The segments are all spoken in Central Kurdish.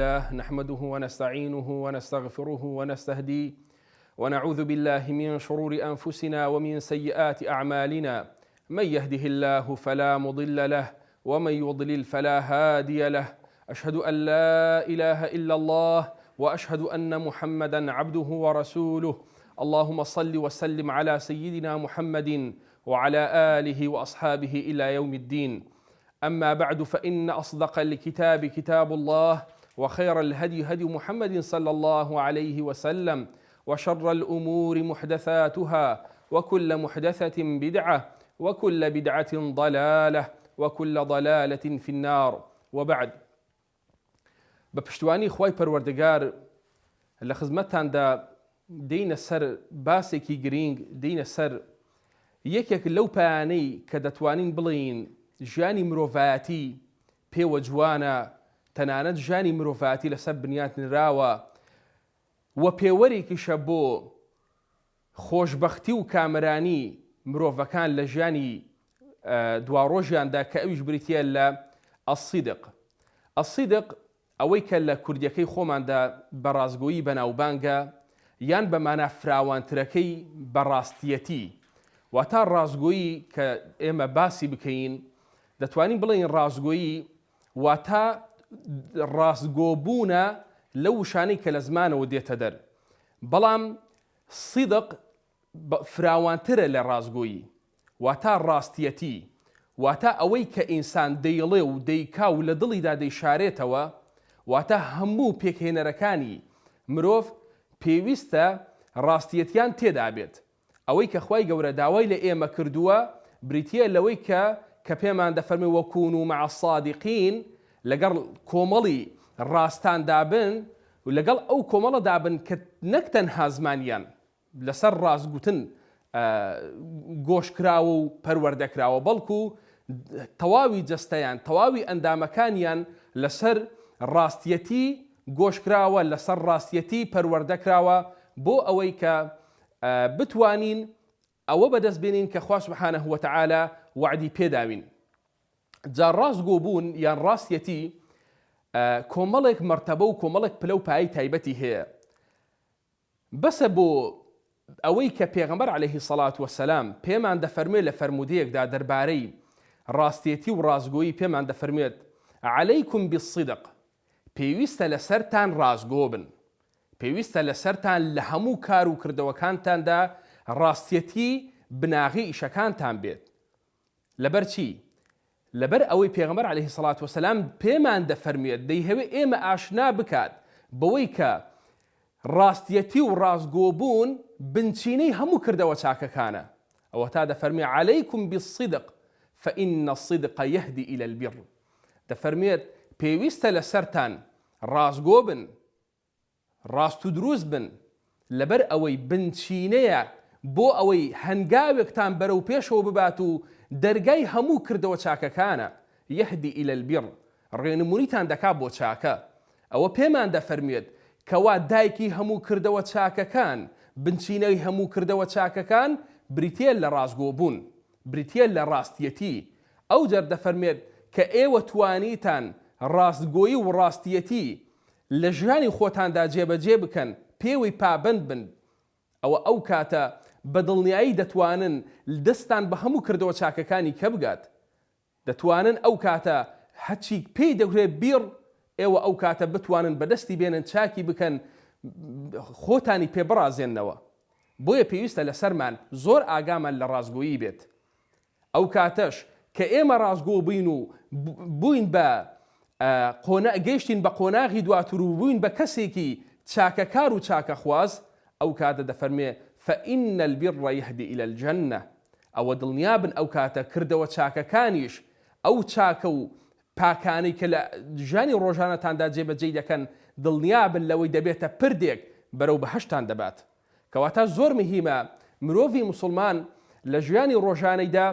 لله نحمده ونستعينه ونستغفره ونستهديه ونعوذ بالله من شرور أنفسنا ومن سيئات أعمالنا من يهده الله فلا مضل له ومن يضلل فلا هادي له أشهد أن لا إله إلا الله وأشهد أن محمدا عبده ورسوله اللهم صل وسلم على سيدنا محمد وعلى آله وأصحابه إلى يوم الدين. أما بعد فإن أصدق الكتاب كتاب الله وخير الهدي هدي محمد صلى الله عليه وسلم وشر الأمور محدثاتها وكل محدثة بدعة وكل بدعة ضلالة وكل ضلالة في النار. وبعد بپشتوانی خوای پەروەردگار لە خزمەتتاندا دێینە سەر باسێکی گرنگ، دێینە سەر یەکێک لەو پایانەی کە دەتوانین بڵێین ژیانی مرۆڤایەتی پێوە جوانە، تەنانەت ژیانی مرۆڤایەتی لەسەر بنیات نراوە و پێوەرێکیشە بۆ خۆشبەختی و کامرانی مرۆڤەکان لە ژیانی دواڕۆژیاندا کە ئەویش بریتە لە ئەسیدق. ئەسیدق ئەوەی کە لە کوردیەکەی خۆماندا بەڕازگۆیی بەناوبانگە یان بەمانە فراوانترەکەی بەڕاستیەتی، واتە ڕازگۆیی کە ئێمە باسی بکەین دەتوانین بڵێین ڕازگۆیی واتە ڕاستگۆبوونە لەو وشانەی کە لە زمانەوە دێتە دەر، بەڵام سیدق فراوانترە لە ڕازگۆیی، واتە ڕاستیەتی، واتە ئەوەی کە ئینسان دەیڵێ و دەیکا و لە دڵیدا دەیشارێتەوە، واتە هەموو پێکهێنەرەکانی مرۆڤ پێویستە ڕاستیەتیان تێدا بێت. ئەوەی کە خوای گەورە داوای لە ئێمە کردووە بریتیە لەوەی کە پێمان دەفەرمێ وەکوونوا مع الصادقین، لەگەڵ کۆمەڵی ڕاستاندا بن و لەگەڵ ئەو کۆمەڵەدا بن کە نەک تەنها زمانیان لەسەر ڕاستگوتن گۆشکراوە و پەروەردەکراوە، بەڵکو تەواوی جەستەیان، تەواوی ئەندامەکانیان لەسەر ڕاستیەتی گۆشکراوە، لەسەر ڕاستیەتی پەروەردەکراوە بۆ ئەوەی کە بتوانین ئەوە بەدەست بێنین کە خوا سوبحانەه وتەعالە وعدی پێداوین. جا ڕاستگۆبوون یان ڕاستیەتی کۆمەڵێک مەرتەبە و کۆمەڵێک پلە و پایی تایبەتی هەیە. بەسە بۆ ئەوەی کە پێغەمبەر عەلەیهی سەڵات وەسەلام پێمان دەفەرمێت لە فەرمودەیەکدا دەربارەی ڕاستیەتی و ڕازگۆیی پێمان دەفەرمێت عەلەیکم بالصدق، پێویستە لەسەرتان ڕازگۆ بن، پێویستە لەسەرتان لە هەموو کار و کردەوەکانتاندا ڕاستیەتی بناغی ئیشەکانتان بێت. لەبەر چی؟ لەبەر ئەوەی پێغەمبەر عەلەیهی سەڵات وەسەلام پێمان دەفەرمێت دەیهەوێت ئێمە ئاشنا بکات بەوەی کە ڕاستیەتی و ڕازگۆبوون بنچینەی هەموو کردەوە چاکەکانە. ئەوە تا دەفەرمێ عەلەیکم بالصدق فإن الصدق يهدي إلى البر، دەفەرمێت پێویستە لەسەرتان ڕازگۆ بن، ڕاست و دروست بن، لەبەر ئەوەی بنچینەیە بۆ ئەوەی هەنگاوێکتان بەرەو پێشەوە ببات و دەرگای هەموو کردەوە چاکەکانە. یهدی إلى البر، ڕێنمونیتان دەکات بۆ چاکە. ئەوە پێمان دەفەرمێت کەوا دایکی هەموو کردەوە چاکەکان، بنچینەی هەموو کردەوە چاکەکان بریتە لە ڕازگۆبوون، بریتە لە ڕاستیەتی. ئەو جەر دەفەرمێت کە ئێوە توانیتان ڕاستگۆیی و ڕاستیەتی لە ژیانی خۆتاندا جێبەجێ بکەن، پێوەی پابند بن، ئەوە ئەو کاتە بەدڵنیایی دەتوانن دەستان بە هەموو کردەوە چاکەکانی کە بگات، دەتوانن ئەو کاتە هەچی پێی دەورێت بیر، ئێوە ئەو کاتە بتوانن بەدەستی بێنن چاکی بکەن، خۆتانی پێ بڕازێننەوە. بۆیە پێویستە لەسەرمان زۆر ئاگامان لە ڕازگۆیی بێت. ئەو کاتەش کە ئێمە ڕازگۆ بووین و بووین بە گەیشتین بە قۆناغی دواتر و بووین بە کەسێکی چاکەکار و چاکەخواز، ئەو کاتە دەفەرمێ فإن البر يهدي إلى الجنة، ئەوە دڵنیابن ئەو کاتە کردەوە چاکەکانیش ئەو چاکە و پاکانەی کە لە ژیانی ڕۆژانەتاندا جێبەجێ دەکەن دڵنیابن لەوەی دەبێتە پردێک بەرەو بەهەشتان دەبات. کەواتە زۆر مهمە مرۆڤی موسڵمان لە ژیانی ڕۆژانەیدا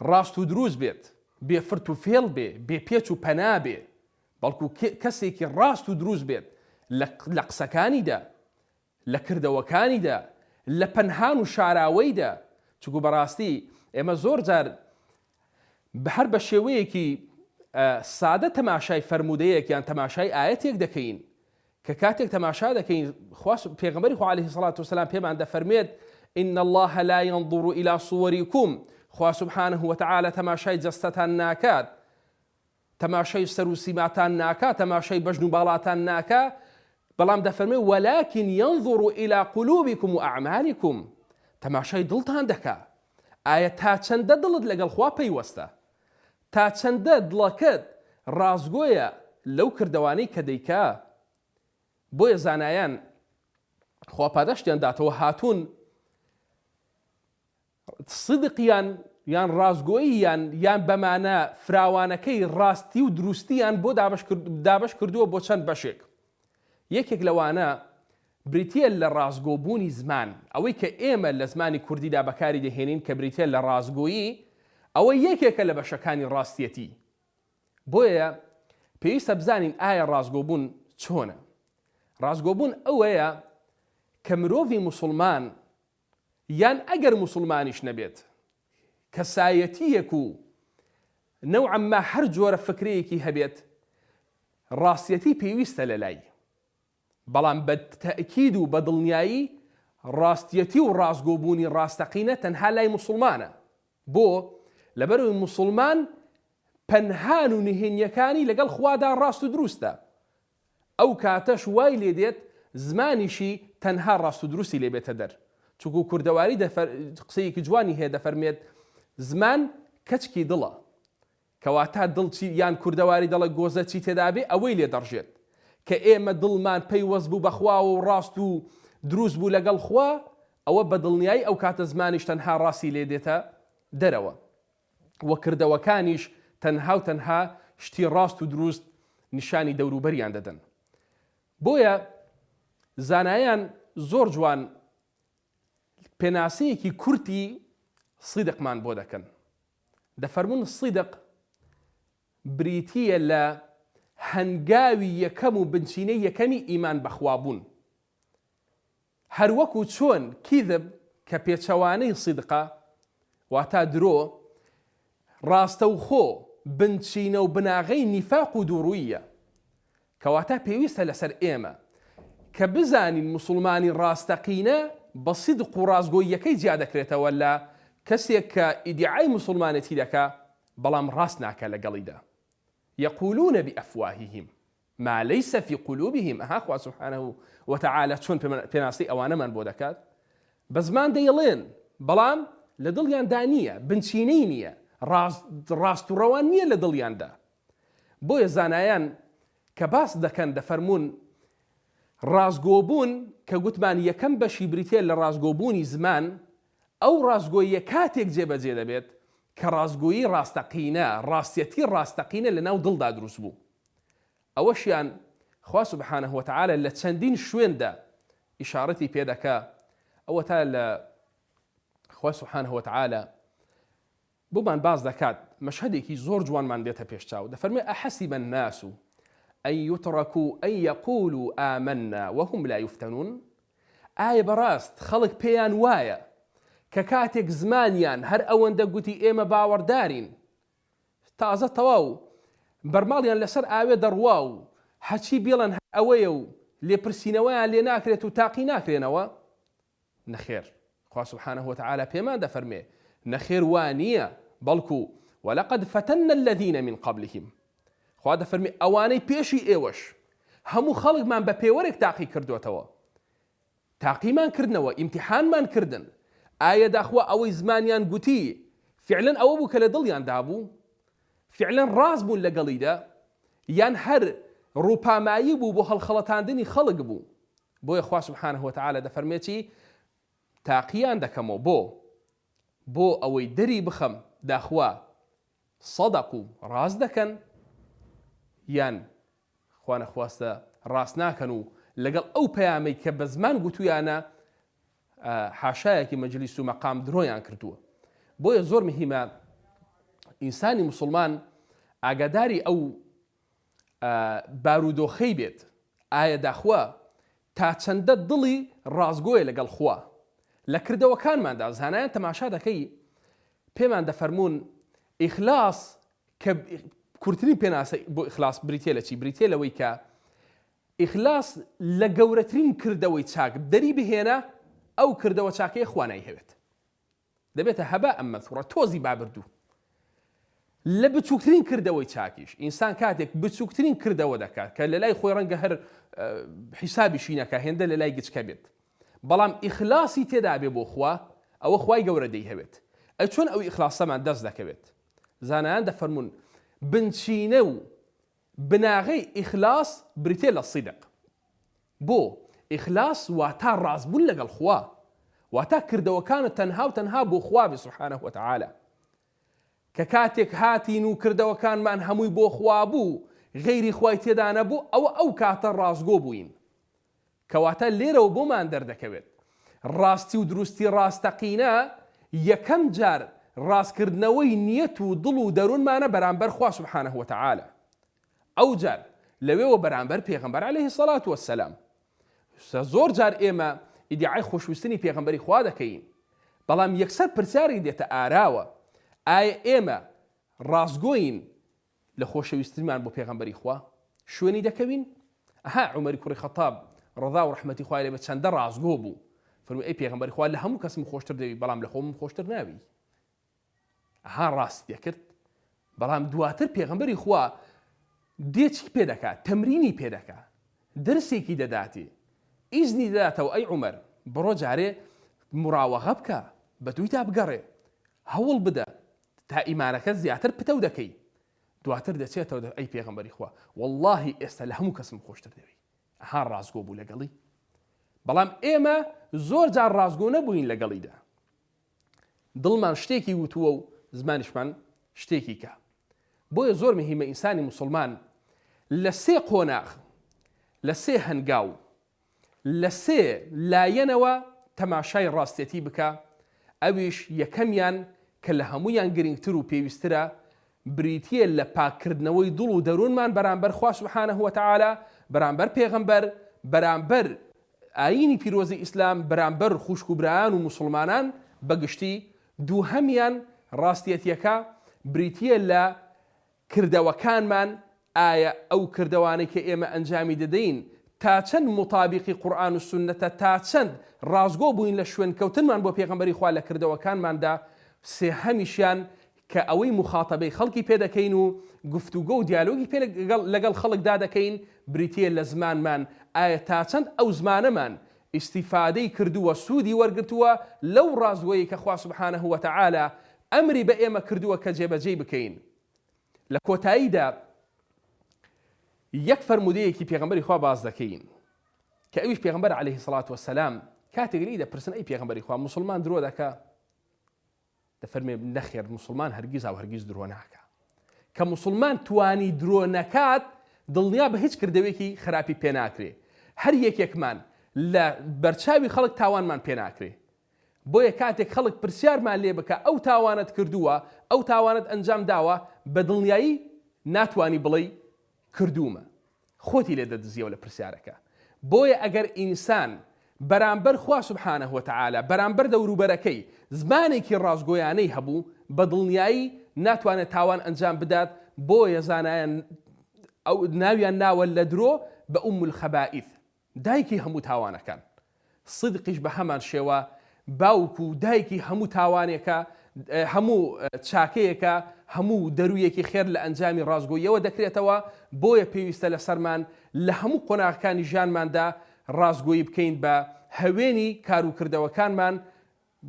ڕاست و دروست بێت، بێ فرت و فێڵ بێ، بێ پێچ و پەنا بێ، بەڵکو کەسێکی ڕاست و دروست بێت لە قسەکانیدا، لە کردەوەکانیدا، لە پەنهان و شاراوەیدا. چونکو بەڕاستی ئێمە زۆر جار هەر بە شێوەیەکی سادە تەماشای فەرموودەیەک یان تەماشای ئاەتێک دەکەین کە کاتێک تەماشا دەکەین پێغەمبەری خوا عەلەیهی سەڵات وسەلام پێمان دەفەرمێت إن الله لا ينظر إلى صوركم خوا سبحانه وتعالى تەماشای جەستەتان ناکات تەماشای سەر و سیماتان ناکات تەماشای بەژن و باڵاتان ناکات بەڵام دەفەرمێت ولكن ينظر إلى قلوبكم وأعمالكم تەماشای دڵتان دەکات ئایا تا چەندە دڵت لەگەڵ خوا پەیوەستە تا چەندە دڵەکەت ڕازگۆیە لەو کردەوانەی کە دەیکا بۆیە زانایان خواپادەشتیان داتەوە هاتوون صدقیان یان ڕازگۆییان یان بەمانە فراوانەکەی ڕاستی و دروستیان بۆ دابش کردووە بۆ چەند بەشێک یەکێک لەوانە بریتە لە ڕازگۆبوونی زمان ئەوەی کە ئێمە لە زمانی کوردیدا بەکاری دەهێنین کە بریتە لە ڕازگۆیی ئەوە یەکێکە لە بەشەکانی ڕاستیەتی بۆیە پێویستە بزانین ئایا ڕازگۆبوون چۆنە ڕازگۆبوون ئەوەیە کە مرۆڤی موسڵمان یان ئەگەر موسڵمانیش نەبێت کەسایەتیەک و نەوعەما هەر جۆرە فکرەیەکی هەبێت ڕاستیەتی پێویستە لە لای بەڵام بە تەئکید و بە دڵنیایی ڕاستیەتی و ڕازگۆبوونی ڕاستەقینە تەنها لای موسڵمانە بۆ لەبەرەوەی موسڵمان پەنهان و نهێنیەکانی لەگەڵ خوادا ڕاست و دروستە ئەو کاتەش وای لێ دێت زمانیشی تەنها ڕاست و دروستی لێ بێتە دەر چونکو کوردەواری قسەیەکی جوانی هەیە دەفەرمێت زمان کەچکی دڵە کەواتە دڵچی یان کوردەواری دەڵە گۆزە چی تێدا بێ ئەوەی لێ دەڕژێت کە ئێمە دڵمان پەیوەست بوو بەخوا و ڕاست و دروست بوو لەگەڵ خوا ئەوە بە دڵنیایی ئەو کاتە زمانیش تەنها ڕاستی لێ دێتە دەرەوە وە کردەوەکانیش تەنها و تەنها شتی ڕاست و دروست نیشانی دەوروبەریان دەدەن بۆیە زانایان زۆر جوان پێناسەیەکی کورتی سیدقمان بۆ دەکەن دەفەرمون سیدق بریتیە لە هەنگاوی یەکەم و بنچینەی یەکەمی ئیمان بەخوابوون هەروەکو چۆن کیذب کە پێچەوانەی سیدقە واتە درۆ ڕاستە و خۆ بنچینە و بناغەی نیفاق و دووڕوویە کەواتە پێویستە لەسەر ئێمە کە بزانین موسڵمانی ڕاستەقینە بە سیدق و ڕازگۆییەکەی جیا دەکرێتەوە لە کەسێک کە ئیدعای موسڵمانەتی دەکا بەڵام ڕاست ناکە لەگەڵیدا يقولون بأفواههم ما ليس في قلوبهم أخوا سبحانه وتعالى چۆن پێناسەی ئەوانەمان بۆ دەکات بە زمان دەیڵێن بەڵام لە دڵیاندا نییە بنچینەی نییە ڕاست و ڕەوان نییە لە دڵیاندا بۆیە زانایان کە باس دەکەن دەفەرمون ڕازگۆبوون کە گوتمان یەکەم بەشی بریتێ لە ڕازگۆبوونی زمان ئەو ڕازگۆییە کاتێک جێبەجێ دەبێت کە ڕازگۆیی ڕاستەقینە ڕاستیەتی ڕاستەقینە لە ناو دڵدا دروست بوو ئەوەشیان خوا سبحانه وتعالى لە چەندین شوێندا ئیشارەتی پێ دەکا ئەوە تا لە خوا سبحانه وتعالى بۆمان باز دەکات مەشهەدێکی زۆر جوانمان دێتە پێشچاو دەفەرمێ ئەحەسیب الناس أن يتركوا أن يقولوا آمنا وهم لا يفتنون ئایا بەڕاست خەڵک پێیان وایە کە کاتێک زمانیان هەر ئەوەندە گوتی ئێمە باوەڕدارین تازە تەواو بەرماڵیان لەسەر ئاوێ دەڕوا و هەچی بێڵەن ئەوەیە و لێپرسینەوەیان لێ ناکرێت و تاقی ناکرێنەوە نەخێر خوا سبحانه وتعالى پێمان دەفەرمێ نەخێر وانییە بەڵکو ولقد فتنا الذين من قبلهم خوا دەفەرمێ ئەوانەی پێشی ئێوەش هەموو خەڵکمان بە پێوەرێک تاقی کردوێتەوە تاقیمان کردنەوە ئیمتیحانمان کردن ئایا داخوا ئەوەی زمانیان گوتی فعلا ئەوە بوو کە لە دڵیان دابوو فعلا ڕاست بوون لەگەڵیدا یان هەر ڕووپامایی بوو بۆ هەڵخەڵەتاندنی خەڵک بوو بۆیە خوا سبحانه وتعالى دەفەرمێتی تاقییان دەکەمەوە بۆ ئەوەی دەری بخەم داخوا سەدەق و ڕاست دەکەن یان خوا نەخواستە ڕاست ناکەن و لەگەڵ ئەو پەیامەی کە بە زمان گوتویانە حاشایەکی مەجلیس و مەقام درۆیان کردووە بۆیە زۆر مهمە ئینسانی موسڵمان ئاگاداری ئەو بارودۆخەی بێت ئایا داخوا تا چەندە دڵی ڕازگۆیە لەگەڵ خوا لە کردەوەکانماندا زانایان تەماشا دەکەی پێمان دەفەرمون ئیخلاس کە کورتترین پێناسە بۆ ئیخلاس بریتێ لە چی؟ بریتێ لەوەی کە ئیخلاس لە گەورەترین کردەوەی چاک دەری بهێنە ئەو کردەوە چاکەیە خوا نایهەوێت. دەبێتە هەبا ئەمەثوڕە تۆزی بابردوو. لە بچووکترین کردەوەی چاکیش ئینسان کاتێک بچووکترین کردەوە دەکات کە لە لای خۆی ڕەنگە هەر حیسابیشی نەکە هێندە لە لای گچکە بێت، بەڵام ئیخلاسی تێدا بێ بۆ خوا ئەوە خوای گەورە دەیهەوێت. ئەی چۆن ئەو ئیخلاسەمان دەست دەکەوێت؟ زانایان دەفەرمون بنچینە و بناغەی ئیخلاس بریتێ لە سیدق. بۆ ئیخلاس واتە ڕاستبوون لەگەڵ خوا، واتە کردەوەکانت تەنها و تەنها بۆ خوا بێ سوبحانەه وتەعالە. کە کاتێک هاتین و کردەوەکانمان هەمووی بۆ خوا بوو غەیری خوای تێدا نەبوو ئەو کاتە ڕاستگۆ بووین. کەواتە لێرەوە بۆمان دەردەکەوێت ڕاستی و دروستی ڕاستەقینە یەکەم جار ڕاستکردنەوەی نیەت و دڵ و دەروونمانە بەرامبەر خوا سوبحانەه وتەعالە. ئەو جار لەوێەوە بەرامبەر پێغەمبەر عەلەیهی سەڵات وەسەلام. زۆر جار ئێمە ئیدعای خۆشویستنی پێغەمبەری خوا دەکەین، بەڵام یەکسەر پرسیاری دێتە ئاراوە ئایا ئێمە ڕاستگۆین لە خۆشەویستنمان بۆ پێغەمبەری خوا؟ شوێنی دەکەوین؟ ئەها عومەری کوڕی خەتاب ڕەضا و ڕەحمەتی خوای لێ بێت چەندە ڕاستگۆ بوو، فەرمووی ئەی پێغەمبەری خوا لە هەموو کەسم خۆشتر دەوی بەڵام لە خۆم خۆشتر ناوی. ئەها ڕاست دەکرد، بەڵام دواتر پێغەمبەری خوا دێچی پێ دەکات، تەمرینی پێ دەکات، دەرسێکی دەداتی، ئیزنی دەداتەوە ئەی عومەر بڕۆ جارێ مراوەغە بکە، بە دووی تا بگەڕێ، هەوڵ بدە تا ئیمانەکە زیاتر پتە دەکەی. دواتر دەچێتەوە ئەی پێغەمبەری خوا وەڵڵاهی ئێستا لە هەموو کەسم خۆشتر دەوی. ئەها ڕاستگۆ بوو لەگەڵی. بەڵام ئێمە زۆر جار ڕاستگۆ نەبووین لەگەڵیدا، دڵمان شتێکی وتووە و زمانیشمان شتێکی کە. بۆیە زۆر مهمە ئینسانی موسڵمان لە سێ قۆناغ، لە سێ هەنگاو، لە سێ لایەنەوە تەماشای ڕاستێتی بکە. ئەویش یەکەمیان کە لە هەمویان گرنگتر و پێویسترە بریتیە لە پاککردنەوەی دڵ و دەروونمان بەرامبەر خوا سوبحانەه وتەعالە، بەرامبەر پێغەمبەر، بەرامبەر ئایینی پیرۆزی ئیسلام، بەرامبەر خوشک و برایان و موسڵمانان بەگشتی. دووهەمیان ڕاستیەتیەکە بریتیە لە کردەوەکانمان، ئایا ئەو کردەوانەی کە ئێمە ئەنجامی دەدەین تا چەند مطابقی قورئان و سنەتە، تا چەند ڕاستگۆ بووین لە شوێن کەوتنمان بۆ پێغەمبەری خوا لە کردەوەکانماندا. سێهەمیشیان کە ئەوەی مخاتەبەی خەڵکی پێ دەکەین و گفتوگۆ و دیالۆگی پێ لەگەڵ خەڵکدا دەکەین بریتیە لە زمانمان، ئایا تا چەند ئەو زمانەمان ئیستیفادەی کردووە، سوودی وەرگرتووە لەو ڕاستگۆیی کە خوا سوبحانەه وتەعالە ئەمری بە ئێمە کردووە کە جێبەجێ بکەین. لە کۆتاییدا یەک فەرمودەیەکی پێغەمبەری خوا باز دەکەین کە ئەویش پێغەمبەر عەلەیهی سەڵات وەسەلام کاتێکلی دەپرسن ئەی پێغەمبەری خوا موسڵمان درۆ دەکا؟ دەفەرمێ نەخێر، موسڵمان هەرگیز ئەو هەرگیز درۆ ناکە. کە موسڵمان توانی درۆ نەکات دڵنیا بە هیچ کردەوەیەکی خراپی پێ ناکرێ. هەر یەکێکمان لە بەرچاوی خەڵک تاوانمان پێ ناکرێ. بۆیە کاتێک خەڵک پرسیارمان لێ بکە ئەو تاوانت کردووە، ئەو تاوانت ئەنجام داوە، بە دڵنیایی ناتوانی بڵێ کردوومە، خۆتی لێ دەدزیەوە لە پرسیارەکە. بۆیە ئەگەر ئینسان بەرامبەر خوا سوبحانەه وتەعالە، بەرامبەر دەوروبەرەکەی زمانێکی ڕاستگۆیانەی هەبوو، بە دڵنیایی ناتوانێت تاوان ئەنجام بدات. بۆیە زانایان ئەو ناویان ناوە لە درۆ بە ئوم الخەبائیث، دایکی هەموو تاوانەکان. صدقیش بە هەمان شێوە باوکو و دایکی هەموو تاوانێکە، هەموو چاکەیەکە، هەموو دەرویەکی خێر لە ئەنجامی ڕاستگۆیەوە دەکرێتەوە. بۆیە پێویستە لەسەرمان لە هەموو قۆناغەکانی ژیانماندا ڕاستگۆیی بکەین بە هەوێنی کاروکردەوەکانمان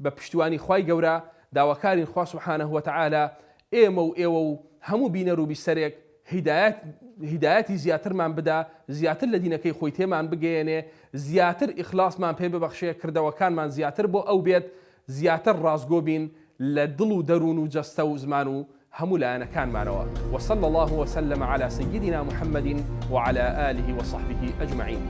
بە پشتیوانی خوای گەورە. داواکارین خوا سوبحانەه وتەعالە ئێمە و ئێوە و هەموو بینەر و بیسەرێک هیدایەتی زیاترمان بدا، زیاتر لە دینەکەی خۆی تێمان بگەیەنێ، زیاتر ئیخلاسمان پێ ببەخشێ، کردەوەکانمان زیاتر بۆ ئەو بێت، زیاتر ڕاستگۆ بین لە دڵ و دەروون و جەستە و زمان و هەموو لایەنەکانمانەوە. وصلى الله وسلم على سيدنا محمد وعلى آله وصحبه أجمعين.